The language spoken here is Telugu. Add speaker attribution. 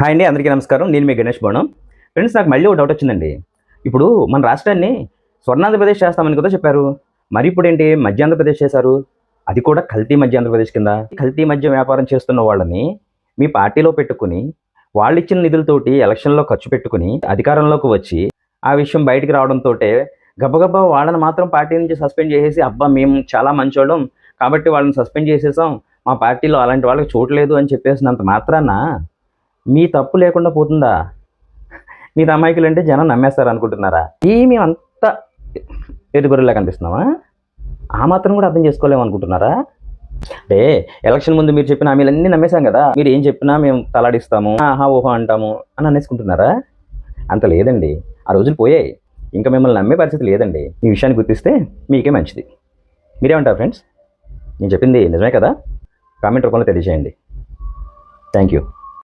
Speaker 1: హాయ్ అండి, అందరికీ నమస్కారం. నేను మీ గణేష్ బోనం. ఫ్రెండ్స్, నాకు మళ్ళీ ఒక డౌట్ వచ్చిందండి. ఇప్పుడు మన రాష్ట్రాన్ని స్వర్ణాంధ్రప్రదేశ్ చేస్తామని కదా చెప్పారు. మరి ఇప్పుడు ఏంటి మధ్యాంధ్రప్రదేశ్ చేశారు? అది కూడా కల్తీ మధ్యాంధ్రప్రదేశ్ కింద. కల్తీ మద్యం వ్యాపారం చేస్తున్న వాళ్ళని మీ పార్టీలో పెట్టుకుని, వాళ్ళు ఇచ్చిన నిధులతోటి ఎలక్షన్లో ఖర్చు పెట్టుకుని అధికారంలోకి వచ్చి ఆ విషయం బయటికి రావడంతో గబగబా వాళ్ళని మాత్రం పార్టీ నుంచి సస్పెండ్ చేసేసి, అబ్బా మేము చాలా మంచోళ్ళం కాబట్టి వాళ్ళని సస్పెండ్ చేసేసాం, మా పార్టీలో అలాంటి వాళ్ళకి చోటు లేదు అని చెప్పేసినంత మాత్రాన మీ తప్పు లేకుండా పోతుందా? మీరు అమాయకులు అంటే జనం నమ్మేస్తారు అనుకుంటున్నారా? మేము అంత ఎదుగురిలా కనిపిస్తున్నామా? ఆ మాత్రం కూడా అర్థం చేసుకోలేము అనుకుంటున్నారా? అంటే ఎలక్షన్ ముందు మీరు చెప్పిన హామీలన్నీ నమ్మేశాం కదా, మీరు ఏం చెప్పినా మేము తలాడిస్తాము, ఆహా ఊహా అంటాము అని అనేసుకుంటున్నారా? అంత లేదండి, ఆ రోజులు పోయాయి. ఇంకా మిమ్మల్ని నమ్మే పరిస్థితి లేదండి. ఈ విషయాన్ని గుర్తిస్తే మీకే మంచిది. మీరేమంటారు ఫ్రెండ్స్? నేను చెప్పింది నిజమే కదా? కామెంట్ రూపంలో తెలియజేయండి. Thank you.